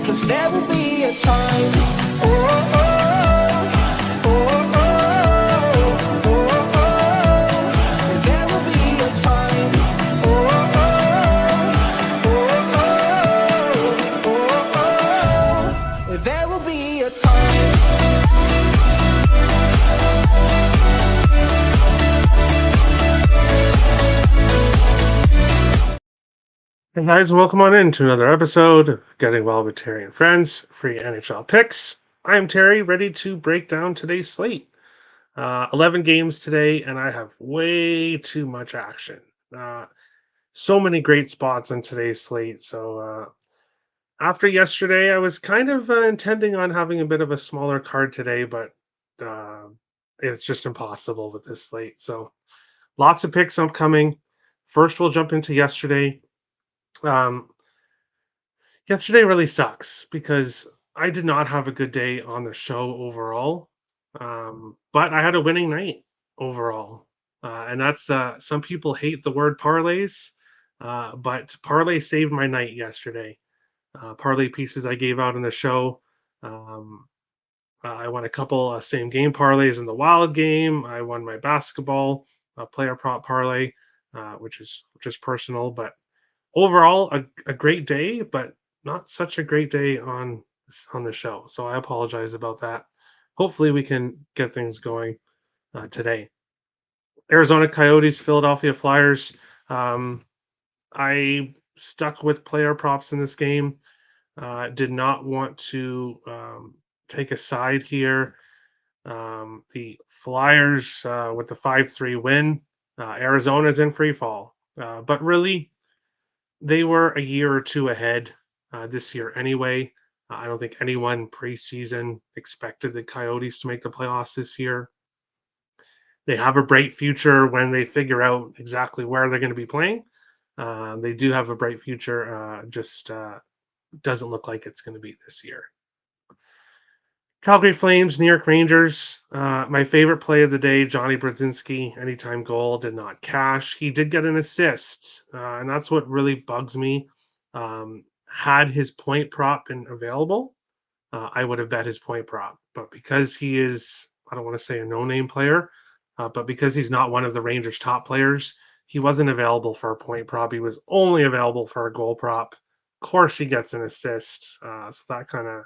'Cause there will be a time. Oh, oh, oh, oh, oh, oh, oh. There will be a time. Oh, oh, oh, oh, oh, oh. There will be a time. Hey guys, welcome on in to another episode of Getting Well with Terry and Friends, free NHL picks. I'm Terry, ready to break down today's slate. 11 games today, and I have way too much action. So many great spots on today's slate. So after yesterday, I was kind of intending on having a bit of a smaller card today, but uh, it's just impossible with this slate. So lots of picks upcoming. First, we'll jump into yesterday. Um, Yesterday really sucks because I did not have a good day on the show overall. But I had a winning night overall. And that's some people hate the word parlays, but parlay saved my night yesterday. Parlay pieces I gave out in the show. Um, I won a couple same game parlays in the wild game. I won my basketball player prop parlay, which is personal, but overall a great day, but not such a great day on the show. So I apologize about that. Hopefully we can get things going today. Arizona Coyotes, Philadelphia Flyers. Um, I stuck with player props in this game. Did not want to take a side here. The Flyers with the 5-3 win. Arizona's in free fall. But really, they were a year or two ahead this year anyway. I don't think anyone preseason expected the Coyotes to make the playoffs this year. They have a bright future when they figure out exactly where they're going to be playing. They do have a bright future, just doesn't look like it's going to be this year. Calgary Flames, New York Rangers. My favorite play of the day, Johnny Brodzinski, anytime goal, did not cash. He did get an assist, and that's what really bugs me. Had his point prop been available, I would have bet his point prop. But because he is, I don't want to say a no-name player, but because he's not one of the Rangers' top players, he wasn't available for a point prop. He was only available for a goal prop. Of course, he gets an assist, so that kind of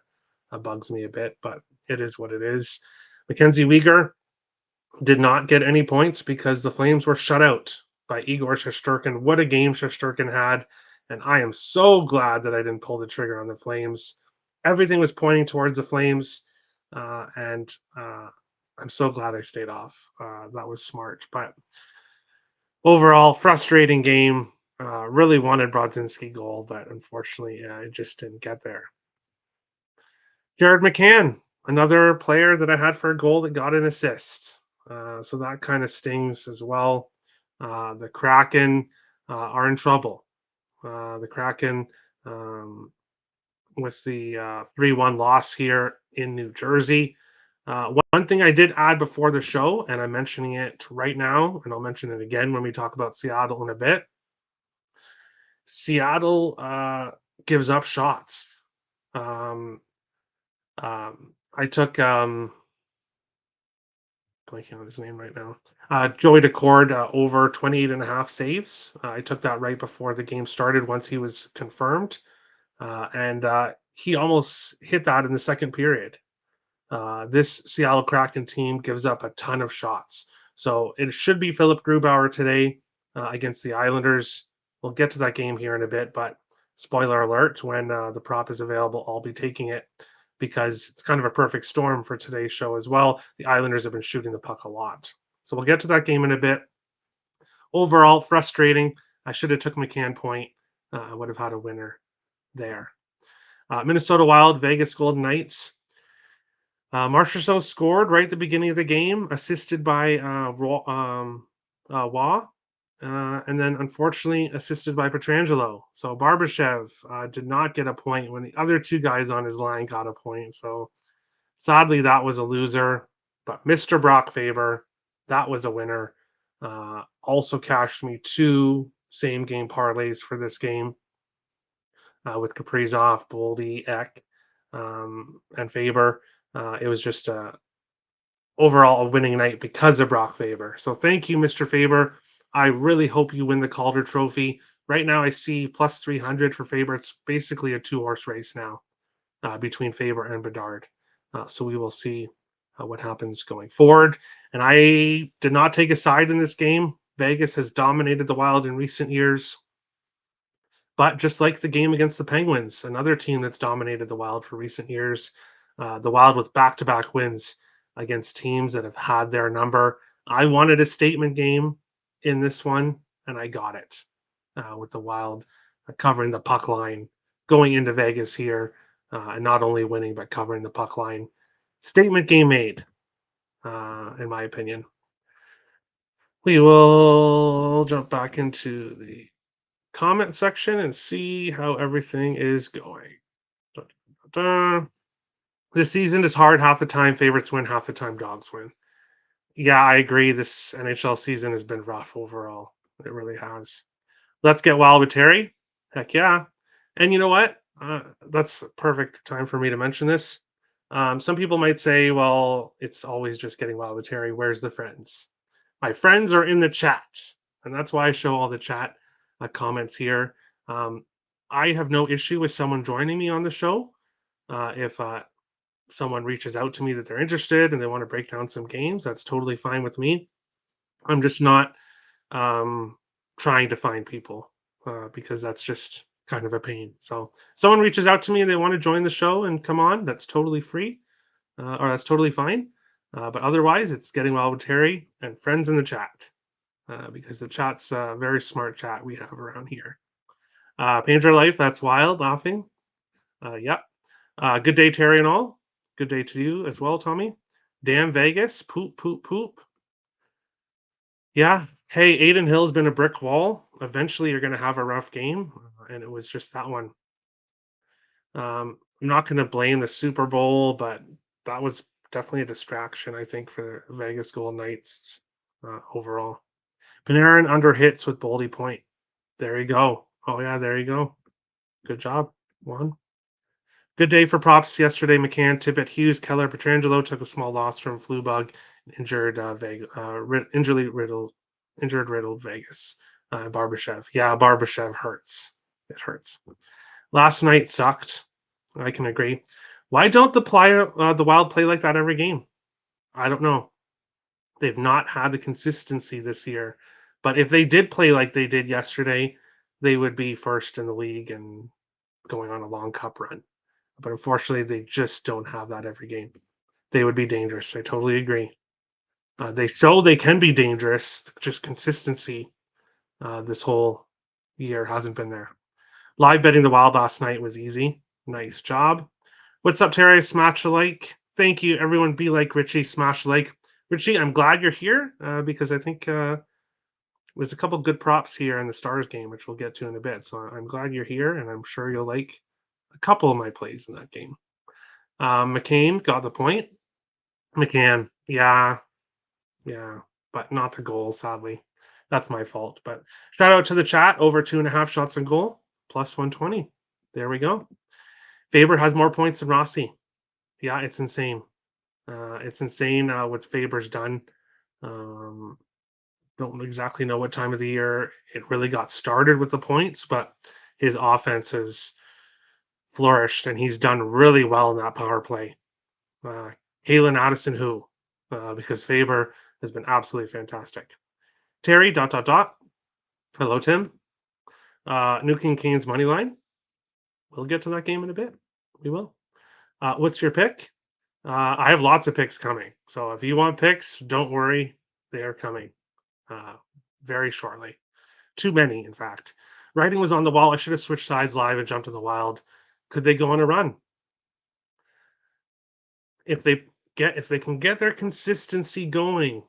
bugs me a bit, but it is what it is. Mackenzie Weegar did not get any points because the Flames were shut out by Igor Shesterkin. What a game Shesterkin had, and I am so glad that I didn't pull the trigger on the Flames. Everything was pointing towards the Flames, and I'm so glad I stayed off. That was smart, but overall, frustrating game. Really wanted Brodzinski goal, but unfortunately, it just didn't get there. Jared McCann, another player that I had for a goal that got an assist. So that kind of stings as well. The Kraken are in trouble. The Kraken, with the 3-1 loss here in New Jersey. One thing I did add before the show, and I'm mentioning it right now, and I'll mention it again when we talk about Seattle in a bit. Seattle gives up shots. I took blanking on his name right now. Joey Decord over 28 and a half saves. I took that right before the game started once he was confirmed. And he almost hit that in the second period. This Seattle Kraken team gives up a ton of shots. So it should be Philip Grubauer today against the Islanders. We'll get to that game here in a bit, but spoiler alert, when the prop is available, I'll be taking it because it's kind of a perfect storm for today's show as well. The Islanders have been shooting the puck a lot. So we'll get to that game in a bit. Overall, frustrating. I should have took McCann point. I would have had a winner there. Minnesota Wild, Vegas Golden Knights. Marchessault scored right at the beginning of the game, assisted by Waugh. And then unfortunately assisted by Pietrangelo. So Barbashev did not get a point when the other two guys on his line got a point. So sadly, that was a loser. But Mr. Brock Faber, that was a winner. Also cashed me 2 same game parlays for this game with Kaprizov, Boldy, Eck, and Faber. It was just overall a winning night because of Brock Faber. So thank you, Mr. Faber. I really hope you win the Calder Trophy. Right now, I see plus 300 for Faber. It's basically a 2-horse race now between Faber and Bedard. So we will see what happens going forward. And I did not take a side in this game. Vegas has dominated the Wild in recent years. But just like the game against the Penguins, another team that's dominated the Wild for recent years, the Wild with back to back wins against teams that have had their number. I wanted a statement game in this one, and I got it with the Wild covering the puck line going into Vegas here, and not only winning, but covering the puck line. Statement game made, in my opinion. We will jump back into the comment section and see how everything is going. Da, da, da. This season is hard. Half the time, favorites win. Half the time, dogs win. Yeah, I agree. This NHL season has been rough overall. It really has. Let's get wild with Terry. Heck yeah. And you know what? That's a perfect time for me to mention this. Some people might say, well, it's always just getting wild with Terry. Where's the friends? My friends are in the chat. And that's why I show all the chat comments here. I have no issue with someone joining me on the show. If someone reaches out to me that they're interested and they want to break down some games, that's totally fine with me. I'm just not trying to find people because that's just kind of a pain. So someone reaches out to me and they want to join the show and come on, that's totally free or that's totally fine. But otherwise, it's getting wild with Terry and friends in the chat because the chat's a very smart chat we have around here. Painter Life, that's wild, laughing. Yep. Good day, Terry and all. Good day to you as well, Tommy. Damn Vegas, poop, poop, poop. Yeah. Hey, Aiden Hill's been a brick wall. Eventually, you're going to have a rough game, and it was just that one. I'm not going to blame the Super Bowl, but that was definitely a distraction, I think, for Vegas Golden Knights overall. Panarin under hits with Boldy Point. There you go. Oh, yeah, there you go. Good job. One. Good day for props yesterday. McCann, Tippett, Hughes, Keller, Petrangelo took a small loss from flu bug, injured riddled Vegas. Barbashev, yeah, Barbashev hurts. It hurts. Last night sucked. I can agree. Why don't the Wild play like that every game? I don't know. They've not had the consistency this year, but if they did play like they did yesterday, they would be first in the league and going on a long cup run. But unfortunately, they just don't have that every game. They would be dangerous. I totally agree. They show they can be dangerous. Just consistency this whole year hasn't been there. Live betting the Wild last night was easy. Nice job. What's up, Terry? Smash a like. Thank you, everyone. Be like Richie. Smash a like. Richie, I'm glad you're here because I think there's a couple good props here in the Stars game, which we'll get to in a bit. So I'm glad you're here, and I'm sure you'll like a couple of my plays in that game. McCain got the point. McCann, yeah, but not the goal, sadly. That's my fault. But shout out to the chat. Over 2.5 shots on goal, plus 120. There we go. Faber has more points than Rossi. Yeah, it's insane. It's insane what Faber's done. Don't exactly know what time of the year it really got started with the points, but his offense has flourished and he's done really well in that power play. Kalen Addison, who? Because Faber has been absolutely fantastic. Terry, ... Hello, Tim. Nuking Kane's money line. We'll get to that game in a bit. We will. What's your pick? I have lots of picks coming. So if you want picks, don't worry. They are coming very shortly. Too many, in fact. Writing was on the wall. I should have switched sides live and jumped to the Wild. Could they go on a run? If they can get their consistency going,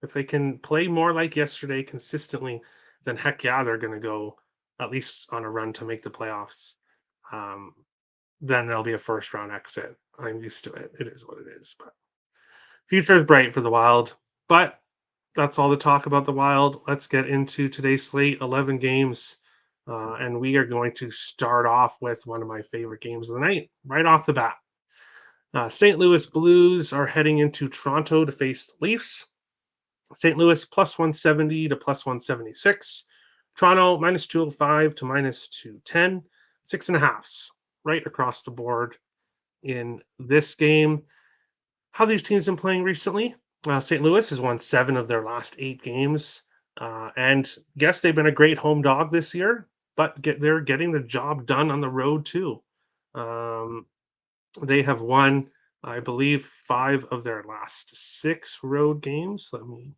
if they can play more like yesterday consistently, then heck yeah, they're going to go at least on a run to make the playoffs. Then there'll be a first round exit. I'm used to it. It is what it is. But future is bright for the Wild. But that's all the talk about the Wild. Let's get into today's slate. 11 games. And we are going to start off with one of my favorite games of the night, right off the bat. St. Louis Blues are heading into Toronto to face the Leafs. St. Louis plus 170 to plus 176. Toronto minus 205 to minus 210. 6.5s right across the board in this game. How these teams been playing recently? St. Louis has won 7 of their last 8 games. And guess they've been a great home dog this year, but they're getting the job done on the road too. They have won, I believe, 5 of their last 6 road games. Let me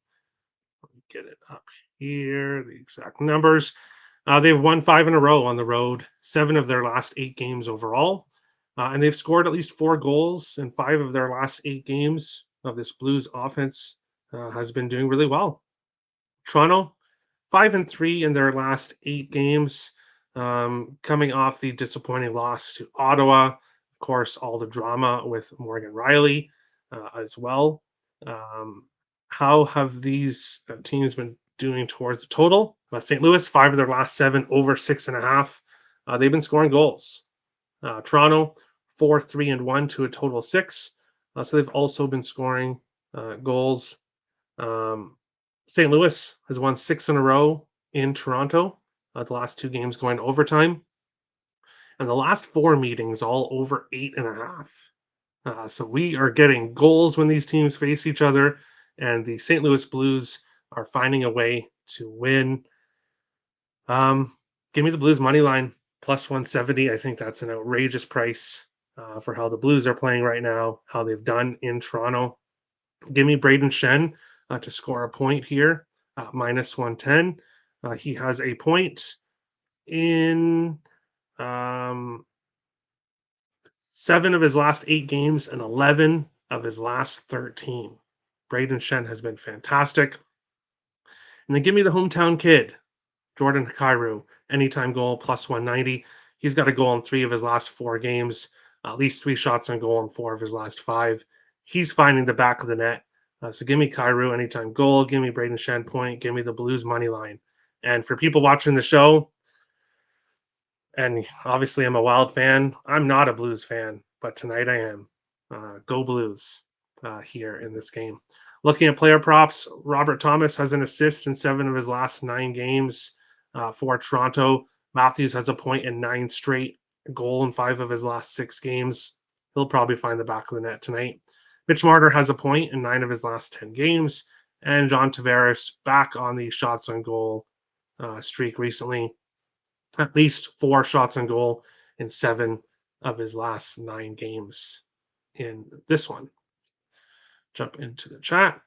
get it up here, the exact numbers. They've won 5 in a row on the road, 7 of their last 8 games overall. And they've scored at least 4 goals in 5 of their last 8 games of this Blues offense. Has been doing really well. Toronto, 5-3 in their last 8 games, coming off the disappointing loss to Ottawa. Of course, all the drama with Morgan Riley as well. How have these teams been doing towards the total? St. Louis, 5 of their last 7, over 6.5. They've been scoring goals. Toronto, 4-3-1 to a total of 6. So they've also been scoring goals. St. Louis has won 6 in a row in Toronto. The last 2 games going to overtime. And the last 4 meetings all over 8.5. So we are getting goals when these teams face each other. And the St. Louis Blues are finding a way to win. Give me the Blues money line plus 170. I think that's an outrageous price for how the Blues are playing right now, how they've done in Toronto. Give me Braden Shen to score a point here, minus 110. He has a point in 7 of his last 8 games and 11 of his last 13. Braden Shen has been fantastic. And then give me the hometown kid, Jordan Kyrou, anytime goal plus 190. He's got a goal in 3 of his last 4 games, at least 3 shots on goal in 4 of his last 5. He's finding the back of the net. So give me Kyrou anytime goal. Give me Braden Shen point. Give me the Blues money line. And for people watching the show, and obviously I'm a Wild fan, I'm not a Blues fan, but tonight I am. Go Blues here in this game. Looking at player props, Robert Thomas has an assist in 7 of his last 9 games for Toronto. Matthews has a point in 9 straight, a goal in 5 of his last 6 games. He'll probably find the back of the net tonight. Mitch Marner has a point in 9 of his last 10 games. And John Tavares back on the shots on goal streak recently. At least 4 shots on goal in 7 of his last 9 games in this one. Jump into the chat.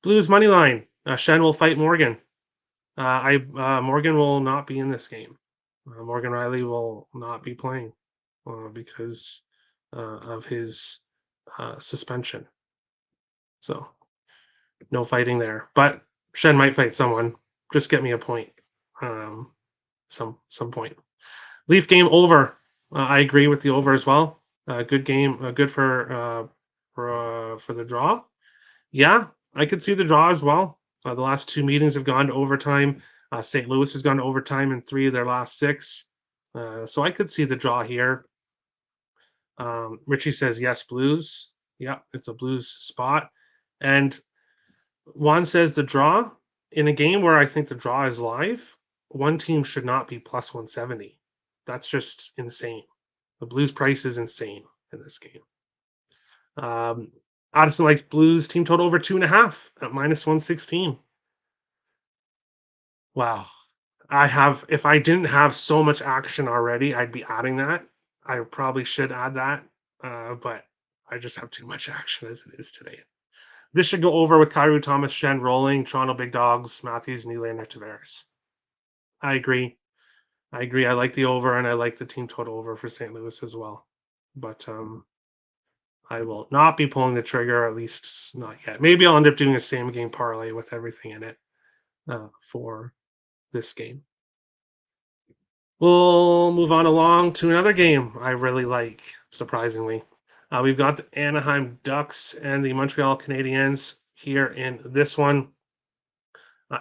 Blues money line. Shen will fight Morgan. Morgan will not be in this game. Morgan Riley will not be playing because of his suspension. So no fighting there. But Shen might fight someone. Just get me a point. Some point. Leaf game over. I agree with the over as well. Good game. Good for the draw. Yeah, I could see the draw as well. The last 2 meetings have gone to overtime. St. Louis has gone to overtime in 3 of their last 6. So I could see the draw here. Richie says yes, Blues. Yeah, it's a Blues spot. And Juan says the draw in a game where I think the draw is live, one team should not be plus 170. That's just insane. The Blues price is insane in this game. Addison likes Blues team total over 2.5 at minus 116. Wow. If I didn't have so much action already, I'd be adding that. I probably should add that, but I just have too much action as it is today. This should go over with Kyrou, Thomas, Shen, Rolling, Toronto Big Dogs, Matthews, Nylander, Tavares. I agree. I like the over, and I like the team total over for St. Louis as well. But I will not be pulling the trigger, at least not yet. Maybe I'll end up doing a same game parlay with everything in it for this game. We'll move on along to another game I really like, surprisingly. We've got the Anaheim Ducks and the Montreal Canadiens here in this one.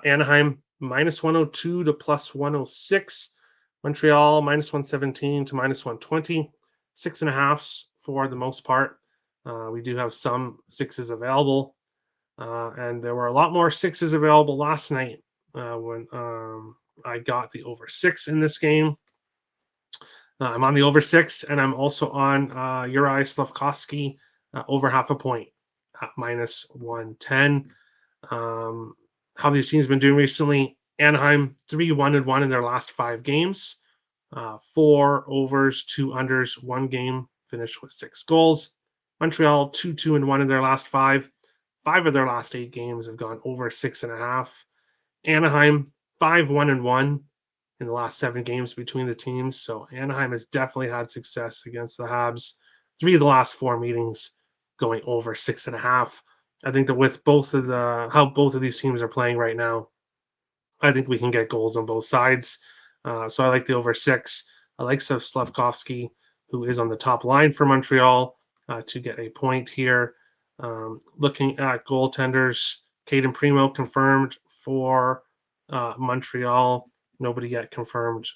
Anaheim minus 102 to plus 106. Montreal minus 117 to minus 120. 6.5s for the most part. We do have some sixes available. And there were a lot more sixes available last night when I got the over 6 in this game. I'm on the over 6, and I'm also on Uri Slafkovsky over half a point at minus 110. How these teams been doing recently? Anaheim 3-1-1 in their last 5 games. 4 overs, 2 unders, 1 game finished with 6 goals. Montreal 2-2-1 in their last 5. 5 of their last 8 games have gone over 6.5. Anaheim 5-1-1 in the last 7 games between the teams. So Anaheim has definitely had success against the Habs. 3 of the last 4 meetings going over 6.5. I think that with how both of these teams are playing right now, I think we can get goals on both sides. So I like the over 6. I like Slafkovsky, who is on the top line for Montreal, to get a point here. Looking at goaltenders, Caden Primo confirmed for Montreal. Nobody yet confirmed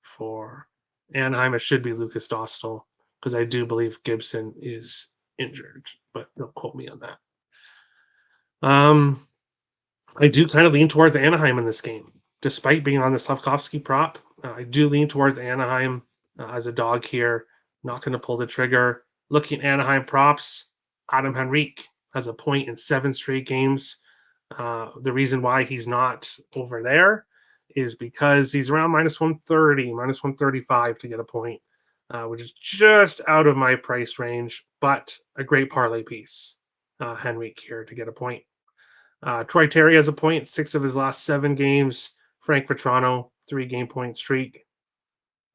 for Anaheim. It should be Lucas Dostal, because I do believe Gibson is injured, but don't quote me on that. I do kind of lean towards Anaheim in this game, despite being on the Slafkovsky prop. I do lean towards Anaheim as a dog here. Not going to pull the trigger. Looking at Anaheim props, Adam Henrique has a point in 7 straight games. The reason why he's not over there is because he's around minus 130, minus 135 to get a point, which is just out of my price range, but a great parlay piece. Henrique here to get a point. Troy Terry has a point, 6 of his last 7 games. Frank Vetrano, 3-game point streak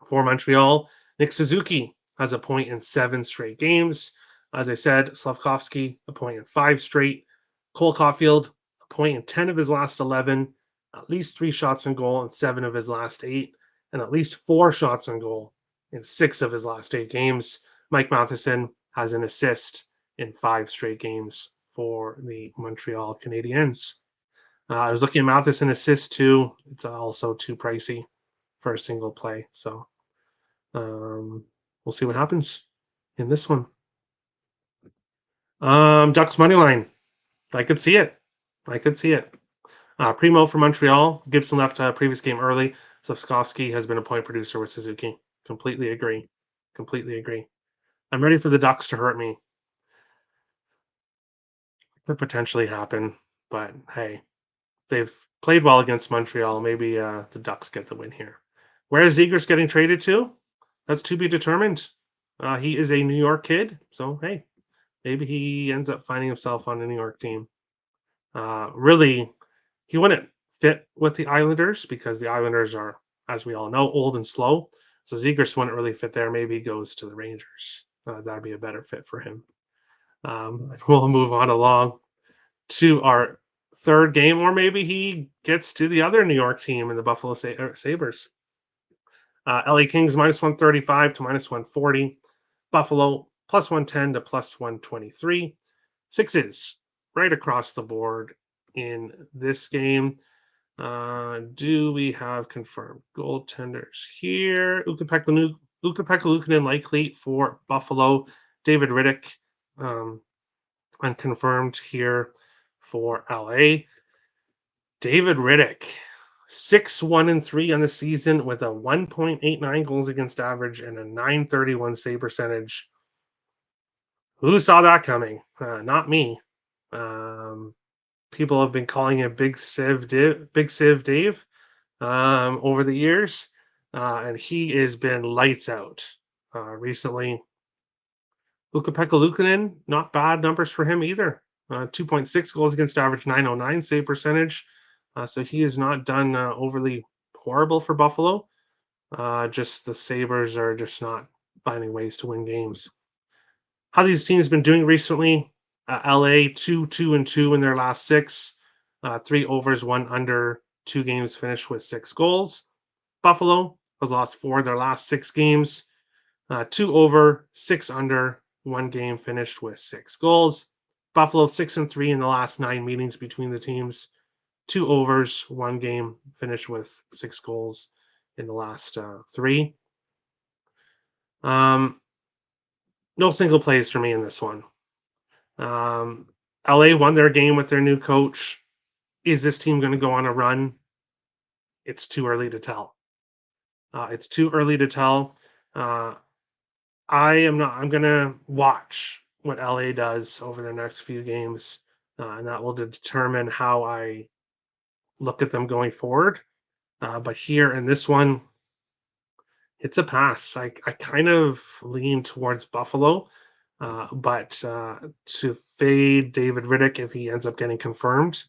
for Montreal. Nick Suzuki has a point in 7 straight games. As I said, Slafkovsky, a point in 5 straight. Cole Caulfield, a point in 10 of his last 11. At least 3 shots on goal in 7 of his last 8. And at least 4 shots on goal in 6 of his last 8 games. Mike Matheson has an assist in 5 straight games for the Montreal Canadiens. I was looking at Matheson assist too. It's also too pricey for a single play. So we'll see what happens in this one. Ducks money line. I could see it. Primo for Montreal. Gibson left a previous game early. Slafkovsky has been a point producer with Suzuki. Completely agree. I'm ready for the Ducks to hurt me. Could potentially happen, but hey, they've played well against Montreal. Maybe the Ducks get the win here. Where is Zegras getting traded to? That's to be determined. He is a New York kid, so hey, maybe he ends up finding himself on a New York team. Really, he wouldn't fit with the Islanders because the Islanders are, as we all know, old and slow. So Zegras wouldn't really fit there. Maybe he goes to the Rangers. That'd be a better fit for him. We'll move on along to our third game, or maybe he gets to the other New York team in the Buffalo Sabres. LA Kings minus 135 to minus 140. Buffalo plus 110 to plus 123. 6s right across the board in this game. Do we have confirmed goaltenders here? Ukko-Pekka Luukkonen likely for Buffalo. David Rittich unconfirmed here for LA. David Rittich, 6-1-3 on the season with a 1.89 goals against average and a 931 save percentage. Who saw that coming? Not me. People have been calling him Big Civ Dave over the years, and he has been lights out recently. Ukko-Pekka Luukkonen, not bad numbers for him either. 2.6 goals against average, 909 save percentage. So he has not done overly horrible for Buffalo. Just the Sabres are just not finding ways to win games. How these teams been doing recently? LA 2-2-2 in their last 6. 3 overs, 1 under, 2 games finished with 6 goals. Buffalo has lost 4 of their last 6 games. 2 over, 6 under, 1 game finished with 6 goals. Buffalo 6-3 in the last 9 meetings between the teams. 2 overs, 1 game, finished with 6 goals in the last 3. No single plays for me in this one. Um, LA won their game with their new coach. Is this team going to go on a run? It's too early to tell. It's too early to tell. Uh, I am not. I'm going to watch what LA does over the next few games, and that will determine how I look at them going forward. But here in this one, it's a pass. I kind of lean towards Buffalo, but to fade David Riddick if he ends up getting confirmed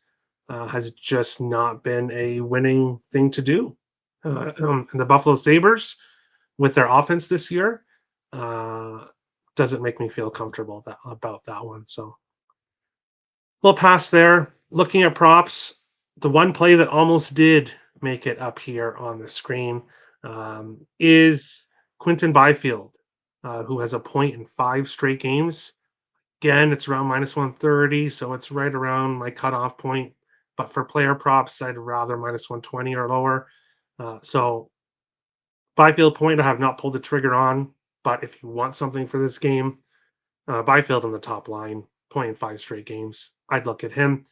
has just not been a winning thing to do. And the Buffalo Sabres, with their offense this year, uh, doesn't make me feel comfortable about that one. So we'll pass there. Looking at props, the one play that almost did make it up here on the screen is Quinton Byfield, who has a point in 5 straight games. Again, it's around -130, so it's right around my cutoff point. But for player props, I'd rather -120 or lower. So Byfield point, I have not pulled the trigger on. But if you want something for this game, Byfield on the top line, point in 5 straight games. I'd look at him.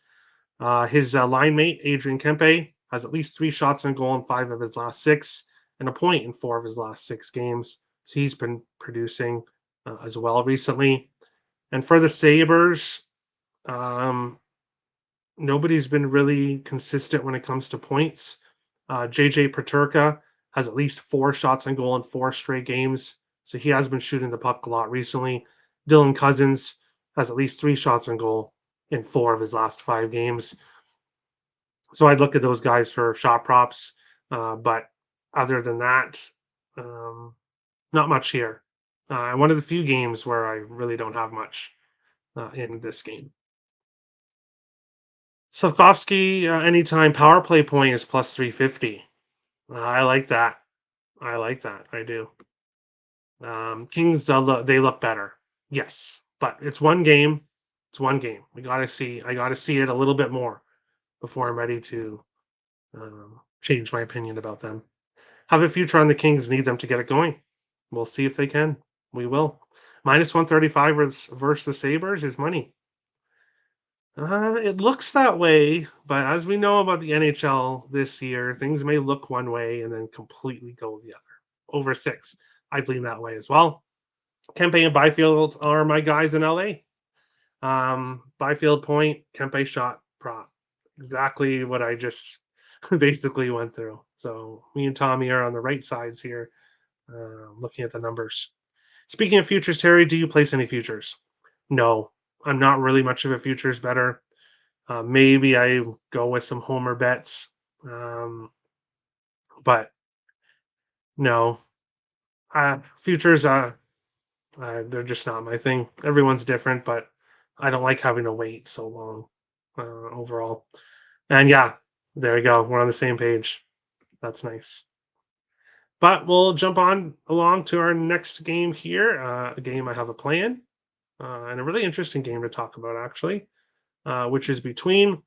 His line mate, Adrian Kempe, has at least 3 shots on goal in 5 of his last 6 and a point in 4 of his last 6 games. So he's been producing as well recently. And for the Sabres, um, nobody's been really consistent when it comes to points. JJ Paterka has at least 4 shots on goal in 4 straight games. So he has been shooting the puck a lot recently. Dylan Cousins has at least 3 shots on goal in 4 of his last 5 games. So I'd look at those guys for shot props. But other than that, not much here. One of the few games where I really don't have much in this game. Slavkovsky, anytime power play point is plus 350. I like that. I like that. I do. Kings, they look better. Yes, but it's one game. It's one game. We got to see. I got to see it a little bit more before I'm ready to change my opinion about them. Have a future on the Kings. Need them to get it going. We'll see if they can. We will. -135 versus the Sabres is money. It looks that way, but as we know about the NHL this year, things may look one way and then completely go the other. Over 6, I lean that way as well. Kempe and Byfield are my guys in LA. Byfield point, Kempe shot prop. Exactly what I just basically went through. So me and Tommy are on the right sides here, looking at the numbers. Speaking of futures, Terry, do you place any futures? No, I'm not really much of a futures better. Maybe I go with some homer bets, but no. Futures, they're just not my thing. Everyone's different, but I don't like having to wait so long overall. And yeah, there we go. We're on the same page. That's nice. But we'll jump on along to our next game here. A game I have a plan, and a really interesting game to talk about, actually, which is between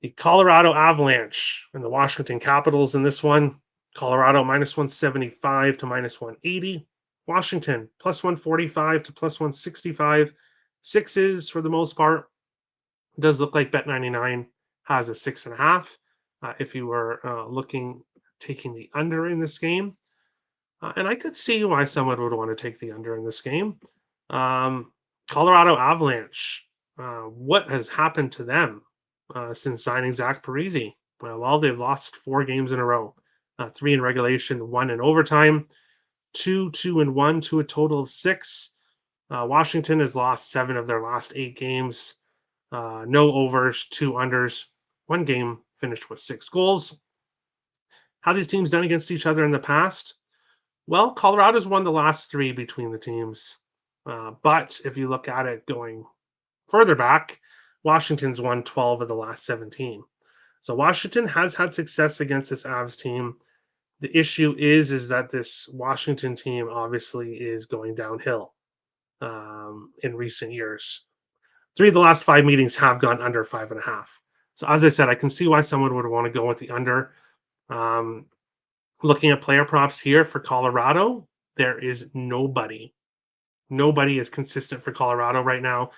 the Colorado Avalanche and the Washington Capitals in this one. Colorado -175 to -180. Washington +145 to +165. Sixes for the most part. It does look like Bet99 has a 6.5. If you were taking the under in this game. And I could see why someone would want to take the under in this game. Colorado Avalanche, what has happened to them since signing Zach Parise? Well, they've lost 4 games in a row, 3 in regulation, 1 in overtime, 2, 2, and 1 to a total of 6. Washington has lost 7 of their last 8 games, no overs, 2 unders, 1 game finished with 6 goals. How these teams done against each other in the past? Well, Colorado's won the last 3 between the teams. But if you look at it going further back, Washington's won 12 of the last 17. So Washington has had success against this Avs team. The issue is that this Washington team obviously is going downhill in recent years. 3 of the last 5 meetings have gone under 5.5. So as I said, I can see why someone would want to go with the under. Um, Looking at player props here for Colorado, there is nobody. Nobody is consistent for Colorado right now.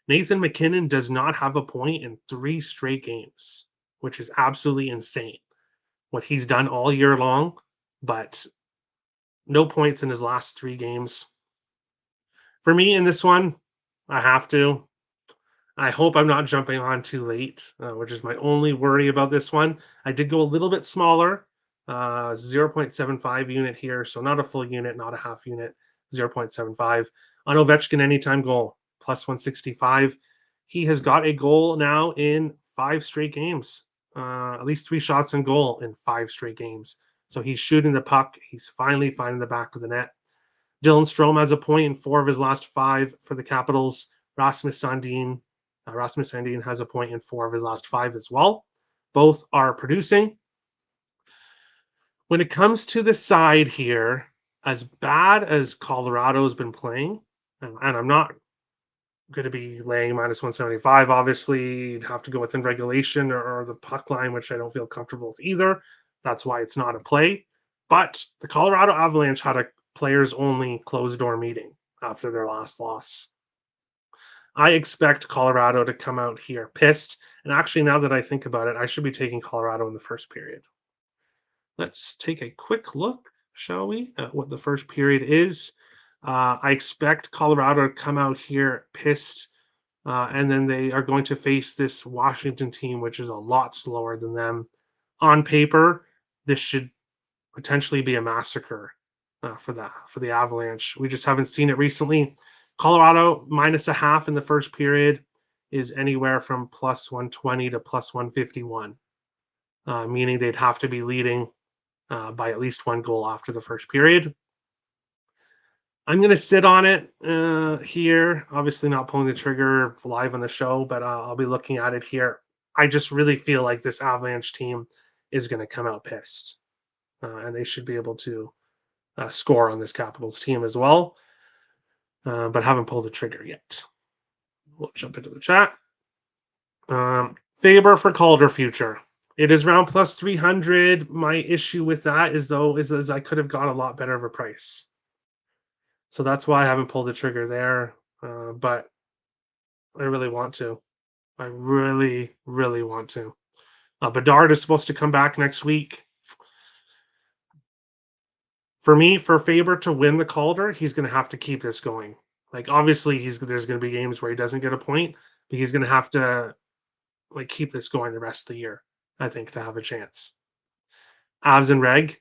Nathan McKinnon does not have a point in 3 straight games, which is absolutely insane. What he's done all year long, but no points in his last 3 games. For me in this one, I have to. I hope I'm not jumping on too late, which is my only worry about this one. I did go a little bit smaller, 0.75 unit here, so not a full unit, not a half unit, 0.75. On Ovechkin anytime goal, plus 165. He has got a goal now in 5 straight games, at least 3 shots on goal in 5 straight games. So he's shooting the puck. He's finally finding the back of the net. Dylan Strome has a point in 4 of his last 5 for the Capitals. Rasmus Sandin has a point in 4 of his last 5 as well. Both are producing. When it comes to the side here, as bad as Colorado's been playing, and I'm not going to be laying minus 175, obviously, you'd have to go within regulation or the puck line, which I don't feel comfortable with either. That's why it's not a play. But the Colorado Avalanche had a players only closed door meeting after their last loss. I expect Colorado to come out here pissed. And actually, now that I think about it, I should be taking Colorado in the first period. Let's take a quick look, shall we, at what the first period is. I expect Colorado to come out here pissed, and then they are going to face this Washington team, which is a lot slower than them. On paper, this should potentially be a massacre for the Avalanche. We just haven't seen it recently. Colorado minus a half in the first period is anywhere from plus 120 to plus 151, meaning they'd have to be leading by at least 1 goal after the first period. I'm going to sit on it here. Obviously, not pulling the trigger live on the show, but I'll be looking at it here. I just really feel like this Avalanche team is going to come out pissed, and they should be able to score on this Capitals team as well, but haven't pulled the trigger yet. We'll jump into the chat. Faber for Calder future. It is round plus 300. My issue with that is I could have got a lot better of a price. So that's why I haven't pulled the trigger there. But I really want to. I really, really want to. Bedard is supposed to come back next week. For me, for Faber to win the Calder, he's going to have to keep this going. Like, obviously, there's going to be games where he doesn't get a point, but he's going to have to keep this going the rest of the year, I think, to have a chance. Avs and Reg,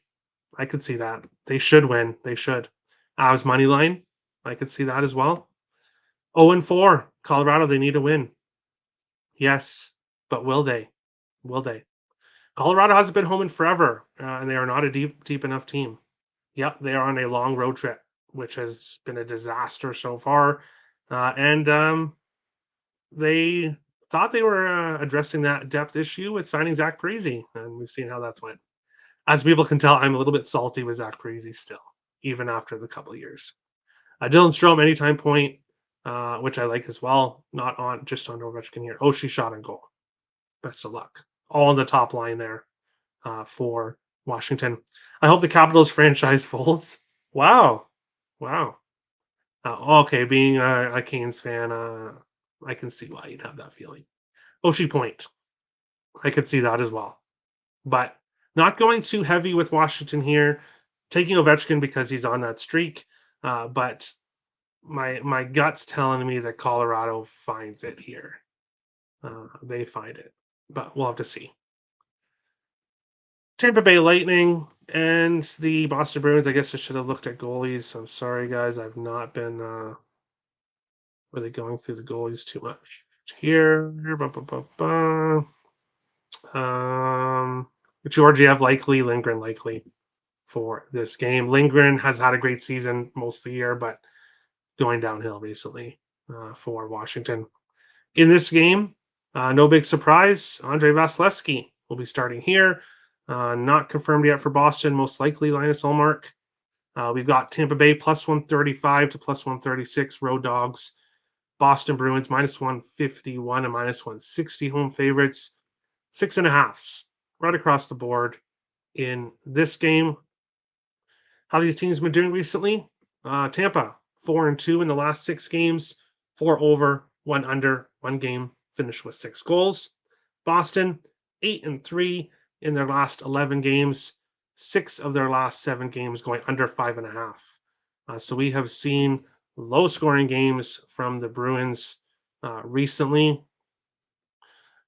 I could see that. They should win. They should. Avs money line, I could see that as well. 0-4, Colorado, they need to win. Yes, but will they? Will they? Colorado hasn't been home in forever, and they are not a deep enough team. Yep, they are on a long road trip, which has been a disaster so far. And they thought they were addressing that depth issue with signing Zach Parise, and we've seen how that's went. As people can tell, I'm a little bit salty with Zach Parise still, even after the couple of years. Dylan Strome, anytime point, which I like as well. Not on just on Ovechkin here. Oshie shot and goal. Best of luck. All on the top line there for Washington. I hope the Capitals franchise folds. Wow. Okay, being a Canes fan, I can see why you'd have that feeling. Oshie point. I could see that as well. But not going too heavy with Washington here. Taking Ovechkin because he's on that streak. But my gut's telling me that Colorado finds it here. They find it. But we'll have to see. Tampa Bay Lightning and the Boston Bruins. I guess I should have looked at goalies. I'm sorry, guys. I've not been really going through the goalies too much. Here. Georgiev likely, Lindgren likely for this game. Lindgren has had a great season most of the year, but going downhill recently for Washington. In this game, no big surprise. Andrei Vasilevsky will be starting here. Not confirmed yet for Boston, most likely Linus Ullmark. We've got Tampa Bay plus 135 to plus 136 road dogs. Boston Bruins minus 151 and minus 160 home favorites. 6.5s right across the board in this game. How these teams been doing recently? Tampa 4-2 in the last 6 games, 4 over, 1 under, 1 game finished with 6 goals. Boston 8-3 in their last 11 games, 6 of their last 7 games going under 5.5. So we have seen low scoring games from the Bruins recently.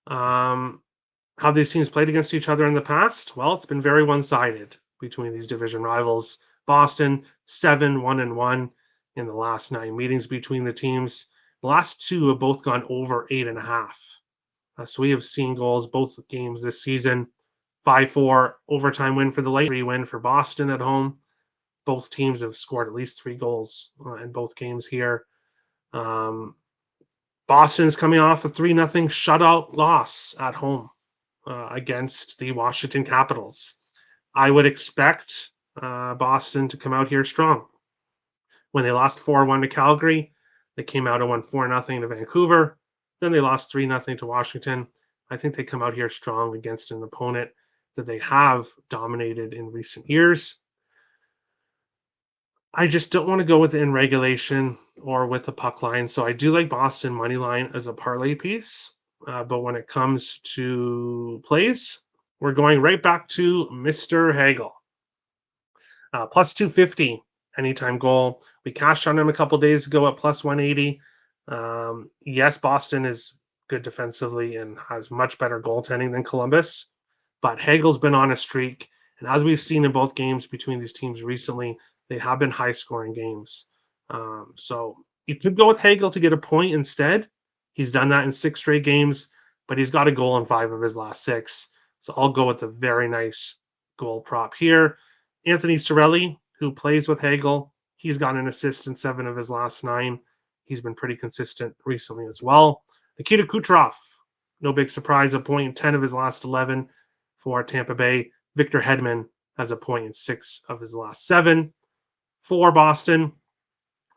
How these teams played against each other in the past? Well, it's been very one-sided between these division rivals. Boston 7-1-1 in the last 9 meetings between the teams. The last 2 have both gone over 8.5. So we have seen goals both games this season. 5-4 overtime win for the Lightning, 3 win for Boston at home. Both teams have scored at least 3 goals in both games here. Boston is coming off a 3-0 shutout loss at home against the Washington Capitals. I would expect Boston to come out here strong. When they lost 4-1 to Calgary, they came out and won 4-0 to Vancouver. Then they lost 3-0 to Washington. I think they come out here strong against an opponent that they have dominated in recent years. I just don't want to go with it in regulation or with the puck line. So I do like Boston money line as a parlay piece. But when it comes to plays, we're going right back to Mr. Hagel. Plus 250 anytime goal. We cashed on him a couple days ago at plus 180. Yes, Boston is good defensively and has much better goaltending than Columbus. But Hagel's been on a streak. And as we've seen in both games between these teams recently, they have been high scoring games. So you could go with Hagel to get a point instead. He's done that in 6 straight games, but he's got a goal in 5 of his last 6. So I'll go with a very nice goal prop here. Anthony Cirelli, who plays with Hagel, he's got an assist in 7 of his last 9. He's been pretty consistent recently as well. Nikita Kucherov, no big surprise, a point in 10 of his last 11 for Tampa Bay. Victor Hedman has a point in 6 of his last 7. For Boston,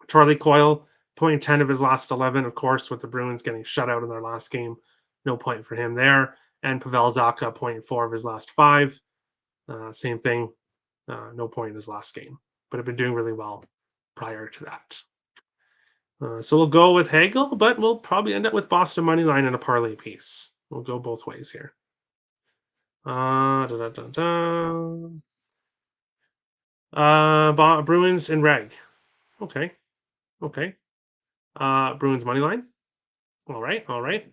Charlie Coyle, point in 10 of his last 11, of course, with the Bruins getting shut out in their last game. No point for him there. And Pavel Zacha, point in 4 of his last 5. Same thing, no point in his last game. But have been doing really well prior to that. So we'll go with Hagel, but we'll probably end up with Boston money line and a parlay piece. We'll go both ways here. Bruins and reg. Okay. Bruins money line. All right.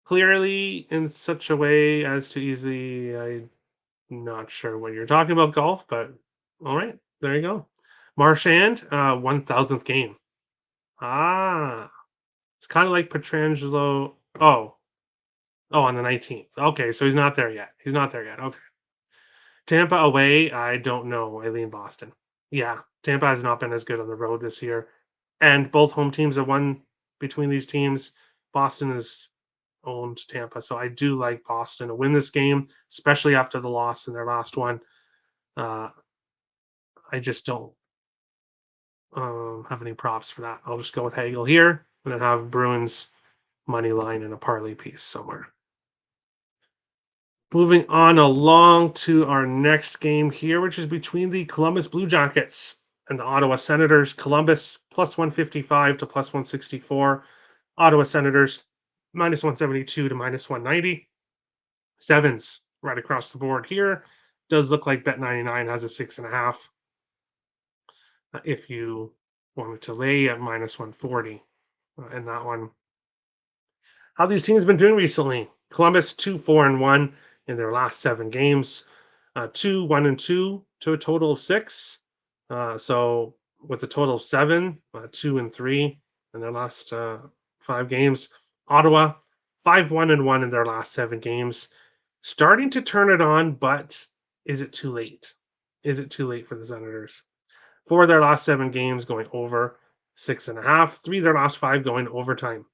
Clearly in such a way as to easily, I'm not sure what you're talking about golf, but all right, there you go. Marchand, 1000th game. It's kind of like Petrangelo. Oh, on the 19th. Okay, so he's not there yet. Okay. Tampa away, I don't know. I lean Boston. Yeah, Tampa has not been as good on the road this year. And both home teams have won between these teams. Boston has owned Tampa. So I do like Boston to win this game, especially after the loss in their last one. I just don't have any props for that. I'll just go with Hagel here and then have Bruins money line and a parlay piece somewhere. Moving on along to our next game here, which is between the Columbus Blue Jackets and the Ottawa Senators. Columbus plus 155 to plus 164. Ottawa Senators minus 172 to minus 190. Sevens right across the board here. Does look like Bet99 has a 6.5. If you wanted to lay at minus 140 in that one. How these teams been doing recently? Columbus 2-4-1 in their last 7 games, 2-1-2 to a total of 6. So with a total of 7, 2-3 in their last 5 games. Ottawa 5-1-1 in their last 7 games. Starting to turn it on, but is it too late? Is it too late for the Senators? 4 of their last 7 games going over 6.5. 3 of their last 5 going to overtime.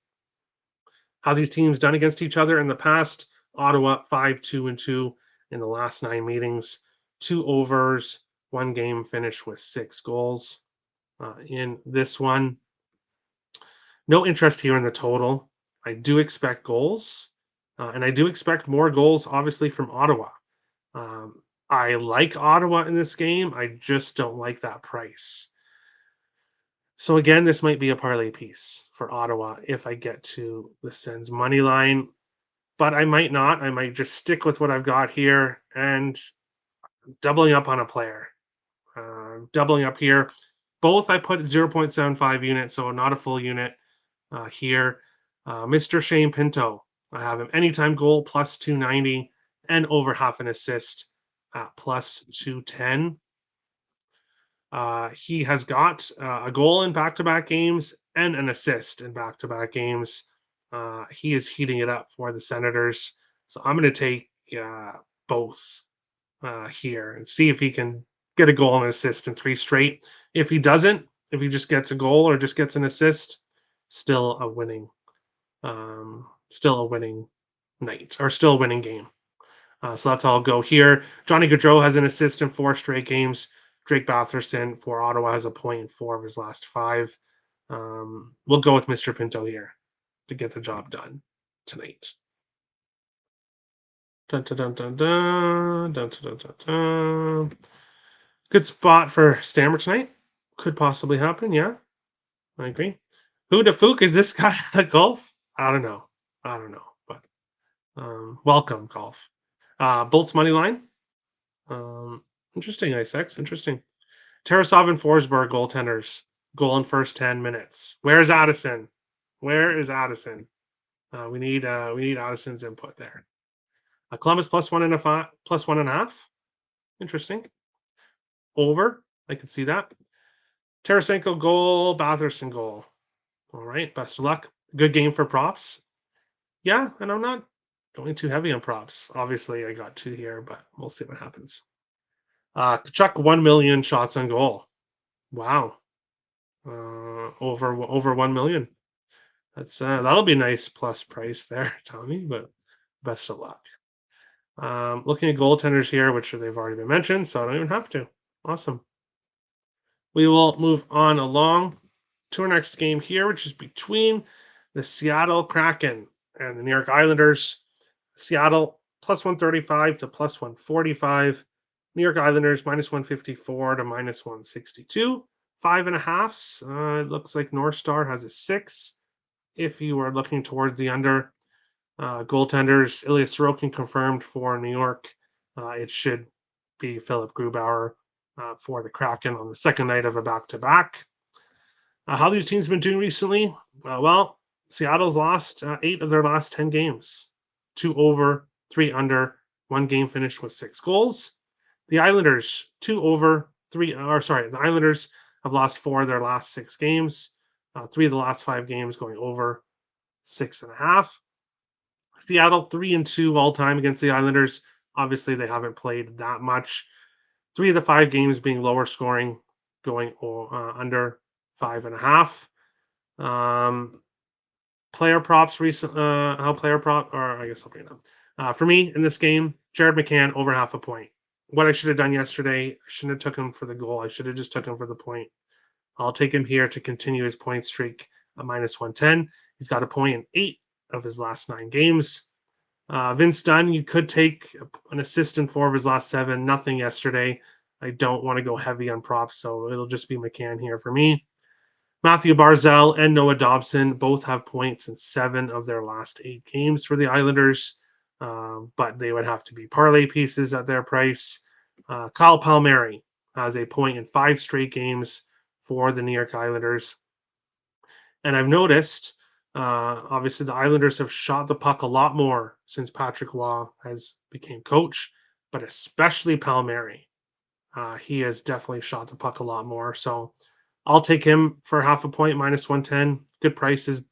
How these teams done against each other in the past? Ottawa 5-2-2 in the last 9 meetings. 2 overs, 1 game finished with 6 goals. In this one, no interest here in the total. I do expect goals. And I do expect more goals, obviously, from Ottawa. I like Ottawa in this game. I just don't like that price. So again, this might be a parlay piece for Ottawa if I get to the Sens money line, but I might not. I might just stick with what I've got here and doubling up on a player. Doubling up here. Both I put 0.75 units, so not a full unit here. Mr. Shane Pinto. I have him anytime goal plus 290 and over half an assist at plus 210. He has got a goal in back to back games and an assist in back to back games. He is heating it up for the Senators. So I'm going to take both here and see if he can get a goal and an assist in 3 straight. If he doesn't, if he just gets a goal or just gets an assist, still a winning, night or still a winning game. So that's how I'll go here. Johnny Gaudreau has an assist in 4 straight games. Drake Batherson for Ottawa has a point in 4 of his last 5. We'll go with Mr. Pinto here to get the job done tonight. Dun, dun, dun, dun, dun, dun, dun, dun, dun. Good spot for Stammer tonight. Could possibly happen. Yeah, I agree. Who the fook is this guy at golf? I don't know. But welcome, golf. Bolts money line. Interesting, Icex. Interesting. Tarasov and Forsberg goaltenders. Goal in first 10 minutes. Where's Addison? Where is Addison? We need Addison's input there. Columbus plus 1.5. Interesting. Over. I can see that. Tarasenko goal, Batherson goal. All right. Best of luck. Good game for props. Yeah, and I'm not going too heavy on props. Obviously, I got 2 here, but we'll see what happens. Chuck 1 million shots on goal. Wow. Over 1 million. That's that'll be a nice plus price there, Tommy, but best of luck. Looking at goaltenders here, which they've already been mentioned, so I don't even have to. Awesome. We will move on along to our next game here, which is between the Seattle Kraken and the New York Islanders. Seattle plus 135 to plus 145. New York Islanders minus 154 to minus 162. 5.5s. It looks like North Star has a 6. If you are looking towards the under, goaltenders, Ilya Sorokin confirmed for New York. It should be Philip Grubauer for the Kraken on the second night of a back-to-back. How these teams have been doing recently? Well, Seattle's lost 8 of their last 10 games. 2 over, 3 under, 1 game finished with 6 goals. The Islanders, 2 over, 3, the Islanders have lost 4 of their last 6 games. 3 of the last 5 games going over 6.5. Seattle 3-2 all time against the Islanders. Obviously, they haven't played that much. 3 of the 5 games being lower scoring, going under 5.5. Player props recent. How player prop? Or I guess I'll bring it up. For me in this game, Jared McCann over half a point. What I should have done yesterday, I shouldn't have took him for the goal. I should have just took him for the point. I'll take him here to continue his point streak at minus 110. He's got a point in 8 of his last 9 games. Vince Dunn, you could take an assist in 4 of his last 7. Nothing yesterday. I don't want to go heavy on props, so it'll just be McCann here for me. Matthew Barzal and Noah Dobson both have points in 7 of their last 8 games for the Islanders, but they would have to be parlay pieces at their price. Kyle Palmieri has a point in 5 straight games for the New York Islanders. And I've noticed, obviously, the Islanders have shot the puck a lot more since Patrick Roy has became coach, but especially Palmieri. He has definitely shot the puck a lot more. So I'll take him for half a point, minus 110. Good prices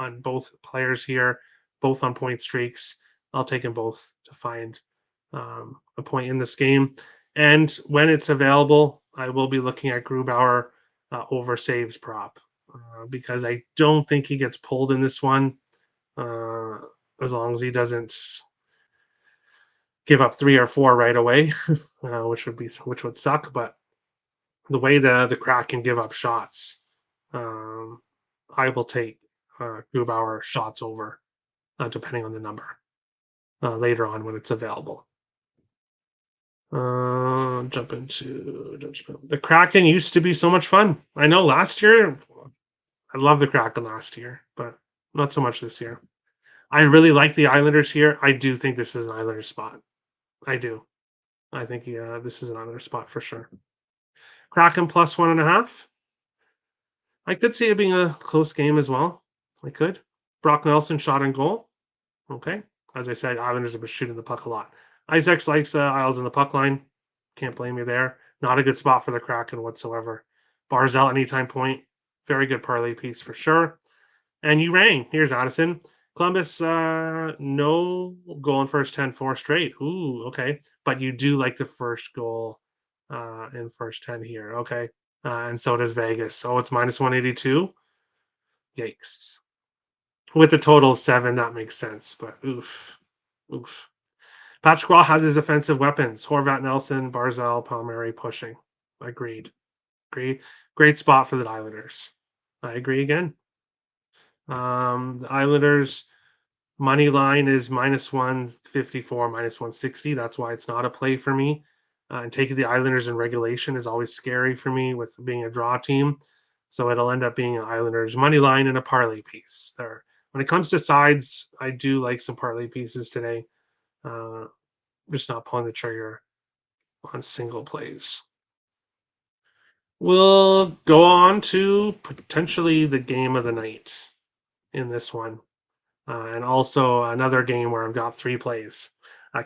on both players here, both on point streaks. I'll take them both to find a point in this game. And when it's available, I will be looking at Grubauer over saves prop because I don't think he gets pulled in this one as long as he doesn't give up 3 or 4 right away, which would suck. But the way the Kraken give up shots, I will take Grubauer shots over, depending on the number. later on when it's available. Jump into the Kraken. Used to be so much fun. I know last year, I love the Kraken last year, but not so much this year. I really like the Islanders here. I do think this is an Islanders spot. I do. I think this is an Islanders spot for sure. Kraken plus 1.5. I could see it being a close game as well. I could. Brock Nelson shot on goal. Okay. As I said, Islanders have been shooting the puck a lot. Isaacs likes Isles in the puck line. Can't blame you there. Not a good spot for the Kraken whatsoever. Barzell anytime point. Very good parlay piece for sure. And you rang. Here's Addison. Columbus, no goal in first 10, 4 straight. Ooh, okay. But you do like the first goal in first 10 here. Okay. And so does Vegas. Oh, it's minus 182. Yikes. With the total of 7, that makes sense. But oof. Oof. Patrick has his offensive weapons. Horvat, Nelson, Barzell, Palmieri pushing. Agreed. Great spot for the Islanders. I agree again. The Islanders money line is minus 154, minus 160. That's why it's not a play for me. And taking the Islanders in regulation is always scary for me with being a draw team. So it'll end up being an Islanders money line and a parlay piece there. When it comes to sides, I do like some parlay pieces today. Just not pulling the trigger on single plays. We'll go on to potentially the game of the night in this one. And also another game where I've got 3 plays.